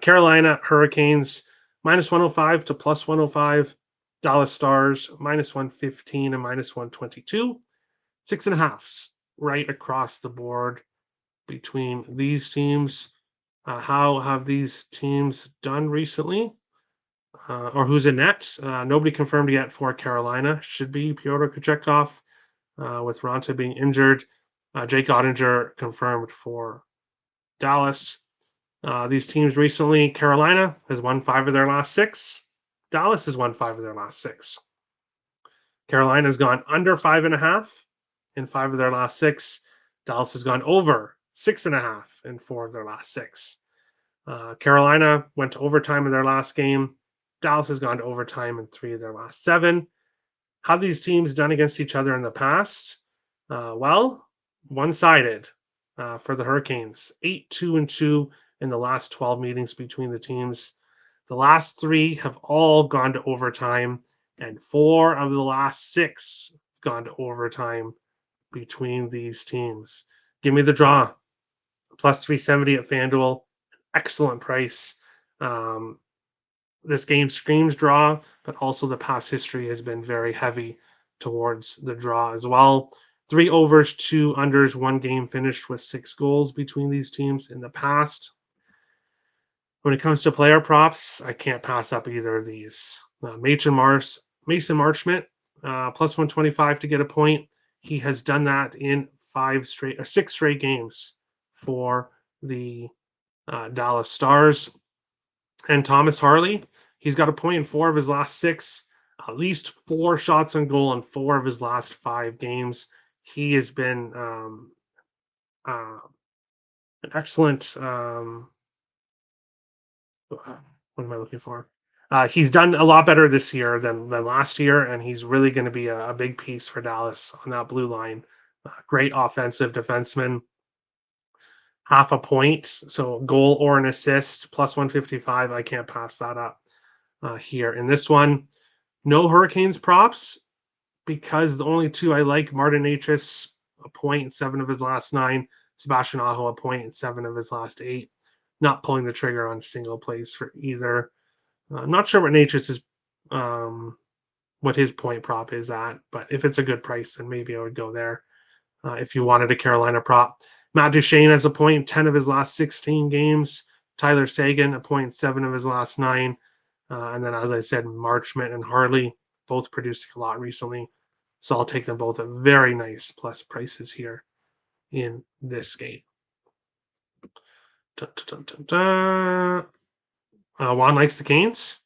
Carolina Hurricanes minus 105 to plus 105. Dallas Stars minus 115 and minus 122. 6.5s right across the board between these teams. How have these teams done recently? Or who's in net? Nobody confirmed yet for Carolina. Should be Pyotr Kochetkov with Ronta being injured. Jake Ottinger confirmed for Dallas. These teams recently, Carolina has won 5 of their last 6. Dallas has won 5 of their last 6. Carolina has gone under 5.5 in 5 of their last 6. Dallas has gone over 6.5 in 4 of their last 6. Carolina went to overtime in their last game. Dallas has gone to overtime in 3 of their last 7. How have these teams done against each other in the past? Well, one-sided for the Hurricanes. 8-2-2 in the last 12 meetings between the teams. The last 3 have all gone to overtime, and 4 of the last 6 have gone to overtime between these teams. Give me the draw. Plus 370 at FanDuel. Excellent price. This game screams draw, but also the past history has been very heavy towards the draw as well. 3 overs, 2 unders, 1 game finished with 6 goals between these teams in the past. When it comes to player props, I can't pass up either of these. Mason Marchment, plus 125 to get a point. He has done that in 6 straight games for the Dallas Stars. And Thomas Harley, he's got a point in 4 of his last 6, at least 4 shots on goal in 4 of his last 5 games. He has been an excellent. What am I looking for? He's done a lot better this year than last year, and he's really going to be a big piece for Dallas on that blue line. Great offensive defenseman. Half a point, so goal or an assist, plus 155. I can't pass that up here. In this one, no Hurricanes props because the only 2 I like, Martin Necas, a point in 7 of his last 9. Sebastian Aho, a point in 7 of his last 8. Not pulling the trigger on single plays for either. I'm not sure what Necas is, what his point prop is at, but if it's a good price, then maybe I would go there. If you wanted a Carolina prop. Matt Duchene has a point in 10 of his last 16 games. Tyler Seguin, a point in 7 of his last 9. And then, as I said, Marchment and Harley both producing a lot recently. So I'll take them both at very nice plus prices here in this game. Dun, dun, dun, dun, dun. Juan likes the Canes.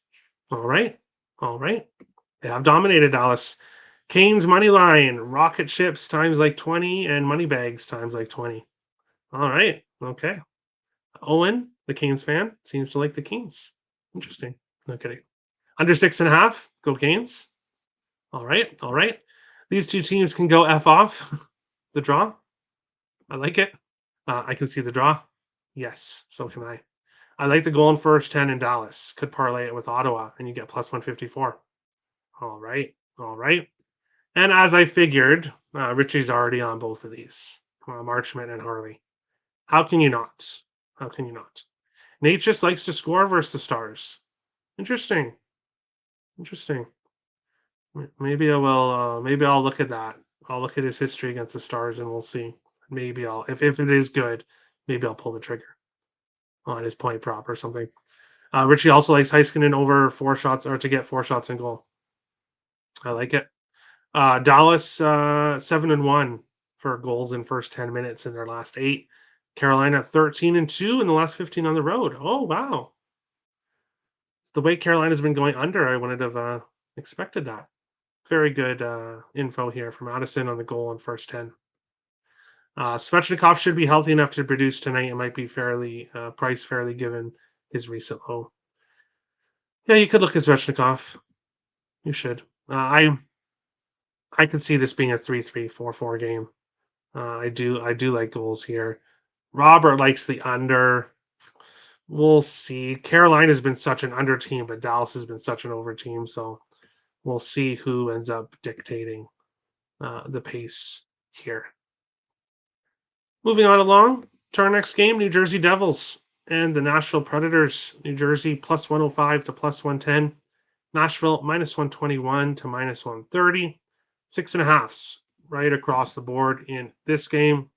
All right. They have dominated Dallas. Canes money line, rocket ships times like 20, and money bags times like 20. All right. Okay. Owen, The Canes fan seems to like the Canes. Interesting. No kidding. Under 6.5. Go Canes. All right. All right. These two teams can go F off. The draw. I like it. I can see the draw. Yes. So can I. I like the goal in first 10 in Dallas. Could parlay it with Ottawa and you get plus 154. All right. All right. And as I figured, Richie's already on both of these. Marchment and Harley. How can you not? How can you not? Nate just likes to score versus the Stars. Interesting. Interesting. Maybe I will. Maybe I'll look at that. I'll look at his history against the Stars, and we'll see. Maybe I'll, if it is good, maybe I'll pull the trigger on his point prop or something. Richie also likes Heiskanen over 4 shots or to get 4 shots in goal. I like it. Dallas 7-1 for goals in first 10 minutes in their last 8. Carolina 13-2 in the last 15 on the road. Oh wow! The way Carolina's been going under, I wouldn't have expected that. Very good info here from Addison on the goal in first 10. Svechnikov should be healthy enough to produce tonight. It might be fairly priced fairly given his recent low. Yeah, you could look at Svechnikov. You should. I could see this being a 3-3, 4-4 game. I do like goals here. Robert likes the under. We'll see. Carolina's been such an under team, but Dallas has been such an over team. So we'll see who ends up dictating the pace here. Moving on along to our next game, New Jersey Devils and the Nashville Predators. New Jersey plus 105 to plus 110. Nashville minus 121 to minus 130. 6.5s right across the board in this game.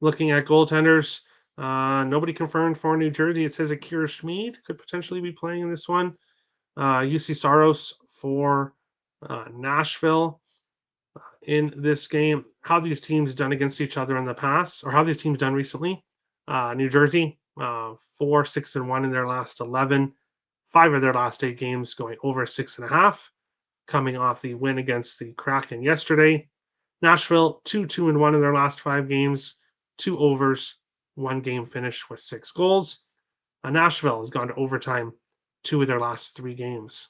Looking at goaltenders, nobody confirmed for New Jersey. It says Akira Schmid could potentially be playing in this one. UC Saros for Nashville in this game. How these teams done against each other in the past, or how these teams done recently. New Jersey, 4-6-1 in their last 11. 5 of their last 8 games going over 6.5. Coming off the win against the Kraken yesterday. Nashville, 2-2-1 in their last 5 games. 2 overs, 1 game finish with 6 goals. Nashville has gone to overtime 2 of their last 3 games.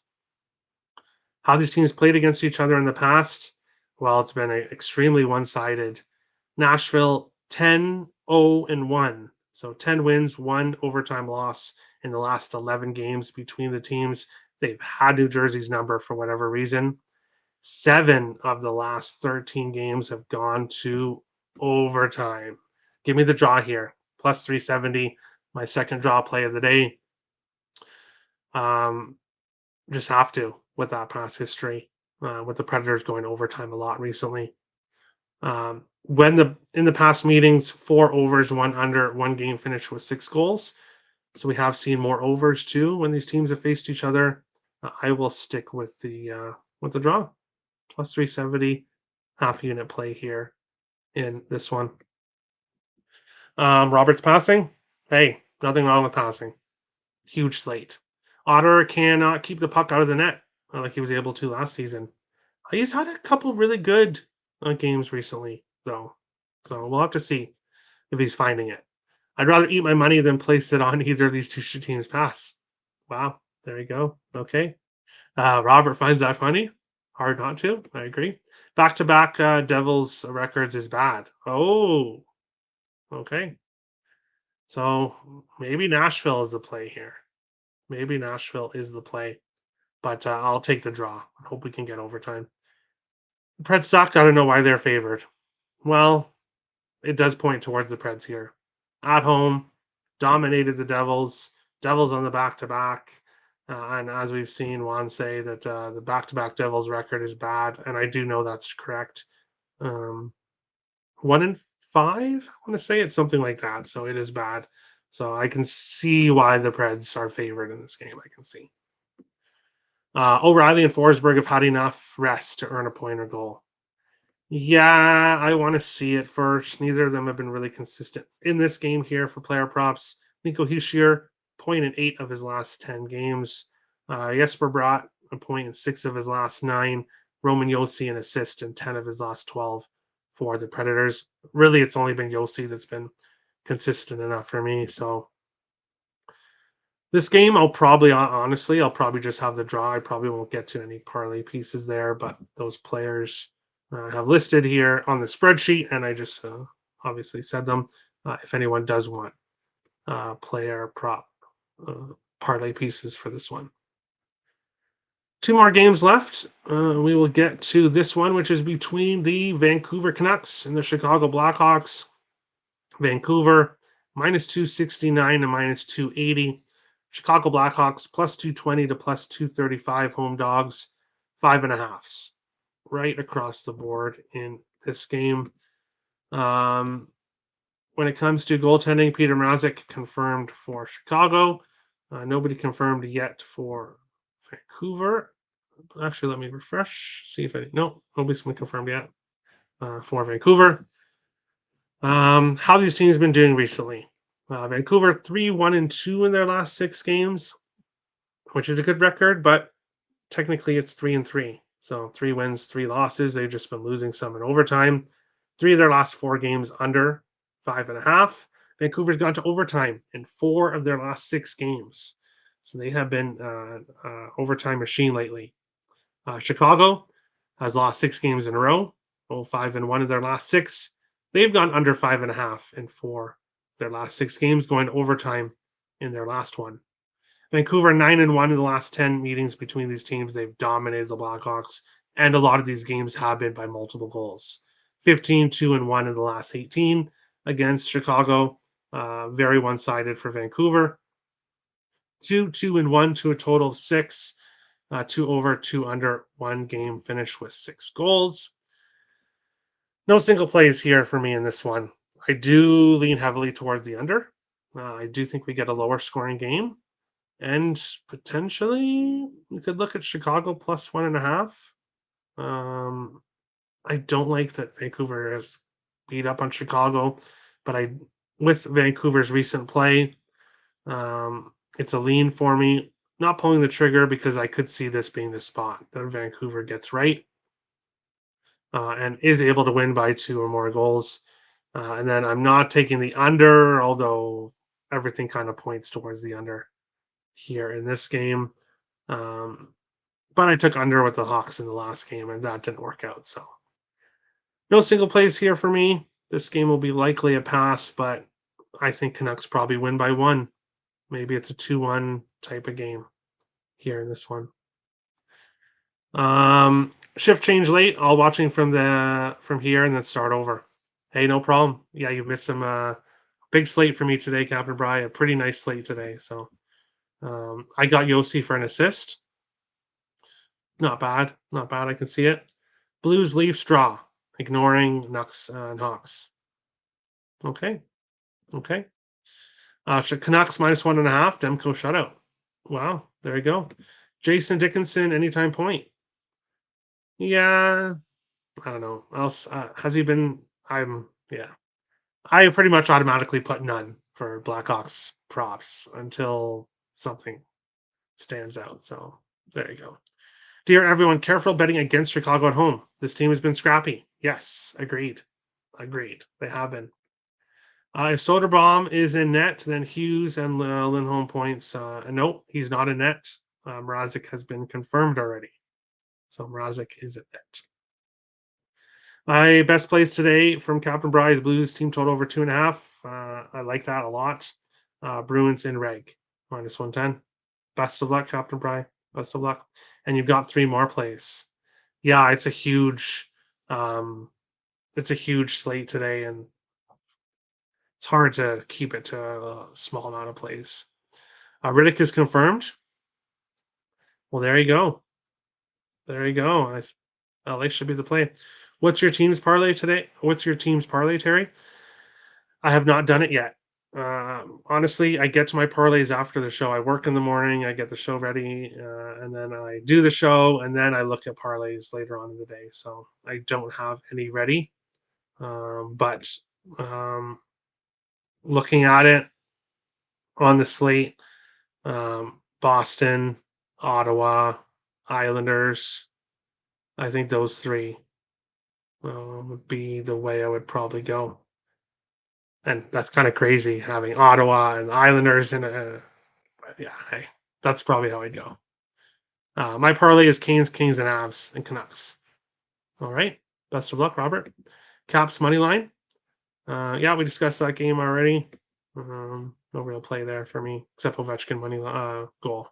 How these teams played against each other in the past? Well, it's been extremely one-sided. Nashville 10-0-1. So 10 wins, 1 overtime loss in the last 11 games between the teams. They've had New Jersey's number for whatever reason. 7 of the last 13 games have gone to overtime. Give me the draw here. Plus 370, my second draw play of the day. Just have to with that past history. With the Predators going overtime a lot recently. In the past meetings, 4 overs, 1 under, 1 game finish with 6 goals. So we have seen more overs too when these teams have faced each other. I will stick with the draw. Plus 370, half unit play here in this one. Robert's passing. Hey, nothing wrong with passing. Huge slate. Otter cannot keep the puck out of the net like he was able to last season. He's had a couple really good games recently, though. So we'll have to see if he's finding it. I'd rather eat my money than place it on either of these two teams' pass. Wow, there you go. Okay. Robert finds that funny. Hard not to. I agree. Back-to-back Devils records is bad. Oh, okay. So maybe Nashville is the play here. Maybe Nashville is the play. But I'll take the draw. Hope we can get overtime. The Preds suck. I don't know why they're favored. Well, it does point towards the Preds here. At home, dominated the Devils. Devils on the back-to-back. And as we've seen Juan say that the back-to-back Devils record is bad. And I do know that's correct. 1-5, I want to say it's something like that. So it is bad. So I can see why the Preds are favored in this game. I can see. O'Reilly and Forsberg have had enough rest to earn a point or goal. Yeah, I want to see it first. Neither of them have been really consistent in this game here for player props. Nico Hischier, 1.8 of his last 10 games. Jesper Bratt, 1.6 of his last 9. Roman Josi, an assist in 10 of his last 12 for the Predators. Really, it's only been Josi that's been consistent enough for me. So This game, I'll probably just have the draw. I probably won't get to any parlay pieces there, but those players have listed here on the spreadsheet, and I just obviously said them. If anyone does want player prop parlay pieces for this one. Two more games left. We will get to this one, which is between the Vancouver Canucks and the Chicago Blackhawks. Vancouver minus 269 and minus 280. Chicago Blackhawks plus 220 to plus 235 home dogs, 5.5s, right across the board in this game. When it comes to goaltending, Peter Mrazek confirmed for Chicago. Nobody confirmed yet for Vancouver. Actually, let me refresh, see if nobody's been confirmed yet for Vancouver. How these teams been doing recently? Vancouver 3-1-2 in their last 6 games, which is a good record, but technically it's 3-3. So 3 wins, 3 losses. They've just been losing some in overtime. 3 of their last 4 games under 5.5. Vancouver's gone to overtime in 4 of their last 6 games. So they have been overtime machine lately. Chicago has lost 6 games in a row. 5-1 of their last 6. They've gone under 5.5 in 4 of their last 6 games, going to overtime in their last one. Vancouver 9-1 in the last 10 meetings between these teams. They've dominated the Blackhawks, and a lot of these games have been by multiple goals. 15-2-1 in the last 18 against Chicago. Very one-sided for Vancouver. 2-2-1 to a total of 6. 2 over, 2 under, 1 game finish with 6 goals. No single plays here for me in this one. I do lean heavily towards the under. I do think we get a lower scoring game. And potentially we could look at Chicago plus 1.5. I don't like that Vancouver has beat up on Chicago, but with Vancouver's recent play, it's a lean for me. Not pulling the trigger because I could see this being the spot that Vancouver gets right and is able to win by 2 or more goals. And then I'm not taking the under, although everything kind of points towards the under here in this game. But I took under with the Hawks in the last game, and that didn't work out. So no single plays here for me. This game will be likely a pass, but I think Canucks probably win by 1. Maybe it's a 2-1 type of game here in this one. Shift change late. I'll watching from here and then start over. Hey, no problem. Yeah, you missed some big slate for me today, Captain Bry. A pretty nice slate today. So I got Yossi for an assist. Not bad. Not bad. I can see it. Blues, Leafs, draw. Ignoring Nucks and Hawks. Okay. Canucks minus 1.5. Demko shutout. Wow. There you go. Jason Dickinson, anytime point. Yeah. I don't know. Else has he been? I pretty much automatically put none for Blackhawks props until something stands out. So there you go. Dear everyone, careful betting against Chicago at home. This team has been scrappy. Yes, agreed. They have been. If Soderbaum is in net, then Hughes and Lindholm points. Nope, he's not in net. Mrazek has been confirmed already. So Mrazek is in net. My best plays today from Captain Bry's Blues team total over 2.5. I like that a lot. Bruins in reg minus 110. Best of luck, Captain Bry. Best of luck. And you've got 3 more plays. Yeah, it's a huge slate today, and it's hard to keep it to a small amount of plays. Riddick is confirmed. Well, there you go. LA should be the play. What's your team's parlay today? What's your team's parlay, Terry? I have not done it yet. Honestly, I get to my parlays after the show. I work in the morning, I get the show ready, and then I do the show, and then I look at parlays later on in the day. So I don't have any ready. But looking at it on the slate, Boston, Ottawa, Islanders, I think those 3 would be the way I would probably go. And that's kind of crazy having Ottawa and Islanders in a yeah, hey, that's probably how I'd go. My parlay is Canes, Kings, and Avs, and Canucks. All right. Best of luck, Robert. Caps money line. Yeah, we discussed that game already. No real play there for me, except Ovechkin money goal.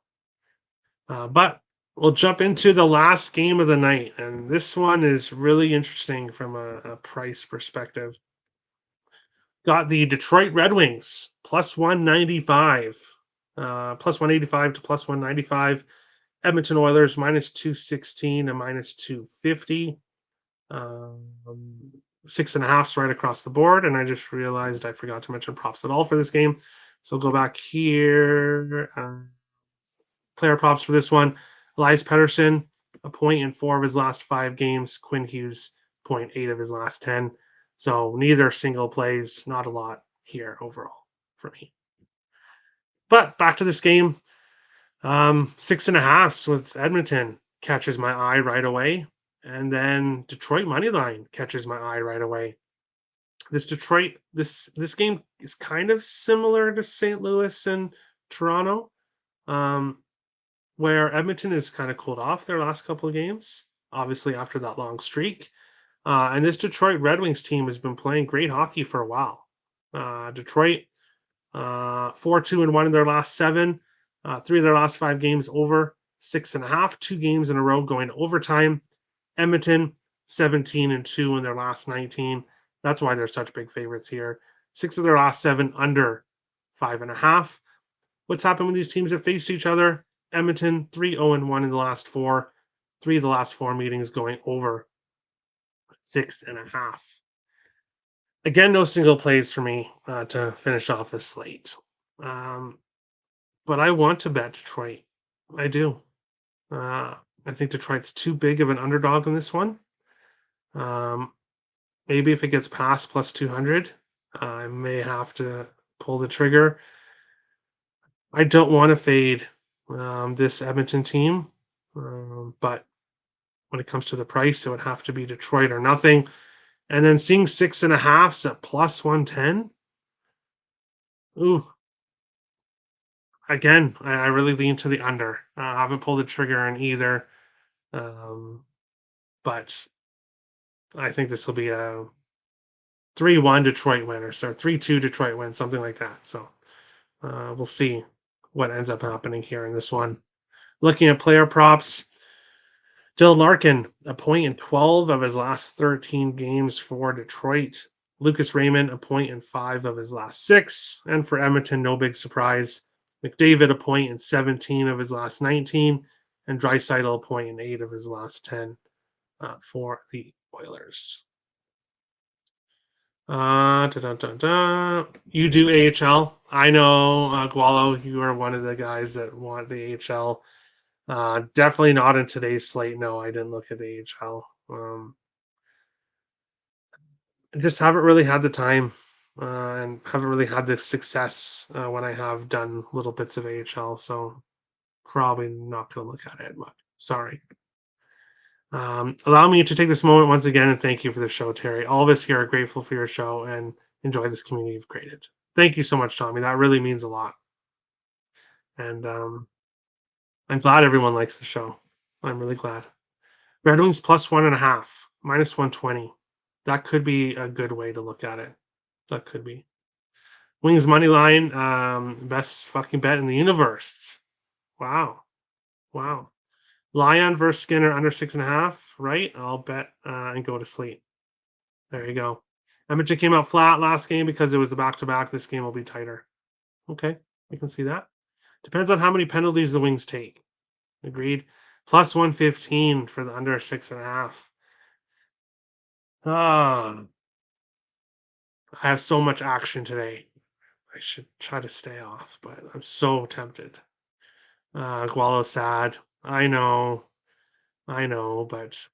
But we'll jump into the last game of the night, and this one is really interesting from a price perspective. Got the Detroit Red Wings plus 195, plus 185 to plus 195. Edmonton Oilers minus 216 and minus 250. 6.5s right across the board. And I just realized I forgot to mention props at all for this game. So I'll go back here. Player props for this one. Elias Pettersson, a point in 4 of his last 5 games. Quinn Hughes, 0.8 of his last 10. So neither single plays, not a lot here overall for me. But back to this game. 6.5s with Edmonton catches my eye right away. And then Detroit money line catches my eye right away. This game is kind of similar to St. Louis and Toronto, where Edmonton has kind of cooled off their last couple of games, obviously after that long streak. And this Detroit Red Wings team has been playing great hockey for a while. Detroit 4-2-1 in their last 7. 3 of their last 5 games over 6.5. 2 games in a row going to overtime. Edmonton 17-2 in their last 19. That's why they're such big favorites here. 6 of their last 7 under 5.5. What's happened when these teams have faced each other? Edmonton 3-0-1 in the last 4. 3 of the last 4 meetings going over 6.5. Again, no single plays for me to finish off this slate. But I want to bet Detroit. I do. I think Detroit's too big of an underdog in this one. Maybe if it gets past plus 200, I may have to pull the trigger. I don't want to fade this Edmonton team, but when it comes to the price, it would have to be Detroit or nothing. And then seeing 6.5s at plus 110. Ooh. Again, I really lean to the under. I haven't pulled the trigger on either. But I think this will be a 3-1 Detroit win or 3-2 Detroit win, something like that. So we'll see what ends up happening here in this one. Looking at player props, Dylan Larkin, a point in 12 of his last 13 games for Detroit. Lucas Raymond, a point in 5 of his last 6. And for Edmonton, no big surprise. McDavid, a point in 17 of his last 19. And Draisaitl, a point in 8 of his last 10 for the Oilers. You do AHL. I know, Gualo, you are one of the guys that want the AHL. Definitely not in today's slate. No, I didn't look at the AHL. I just haven't really had the time and haven't really had the success when I have done little bits of AHL. So probably not going to look at it much. Sorry. Allow me to take this moment once again and thank you for the show, Terry. All of us here are grateful for your show and enjoy this community you've created. Thank you so much, Tommy. That really means a lot. And I'm glad everyone likes the show. I'm really glad. Red Wings plus 1.5, minus 120. That could be a good way to look at it. That could be. Wings money line, best fucking bet in the universe. Wow. Lyon versus Skinner under 6.5, right? I'll bet and go to sleep. There you go. Edmonton came out flat last game because it was the back-to-back. This game will be tighter. Okay, we can see that. Depends on how many penalties the Wings take. Agreed. Plus 115 for the under 6.5. I have so much action today. I should try to stay off, but I'm so tempted. Gualo's sad. I know, but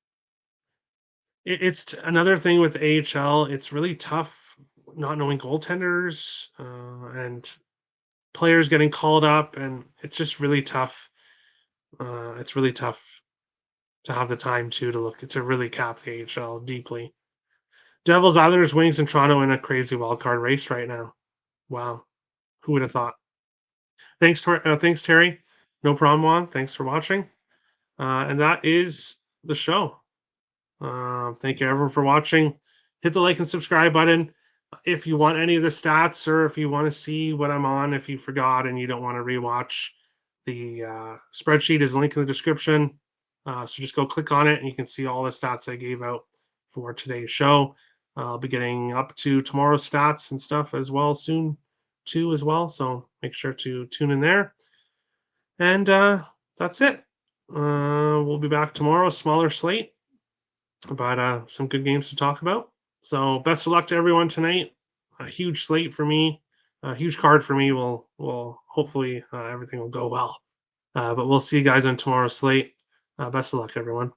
it's another thing with AHL. It's really tough not knowing goaltenders and players getting called up, and it's just really tough. It's really tough to have the time to look to really cap the AHL deeply. Devils, Islanders, Wings, and Toronto in a crazy wild card race right now. Wow, who would have thought? Thanks, Terry. No problem, Juan. Thanks for watching. And that is the show. Thank you, everyone, for watching. Hit the like and subscribe button. If you want any of the stats or if you want to see what I'm on, if you forgot and you don't want to rewatch, the spreadsheet is linked in the description. So just go click on it and you can see all the stats I gave out for today's show. I'll be getting up to tomorrow's stats and stuff as well soon, too, as well. So make sure to tune in there. And that's it. We'll be back tomorrow, smaller slate, but some good games to talk about. So best of luck to everyone tonight. A huge slate for me, a huge card for me. Will hopefully everything will go well. But we'll see you guys on tomorrow's slate. Best of luck, everyone.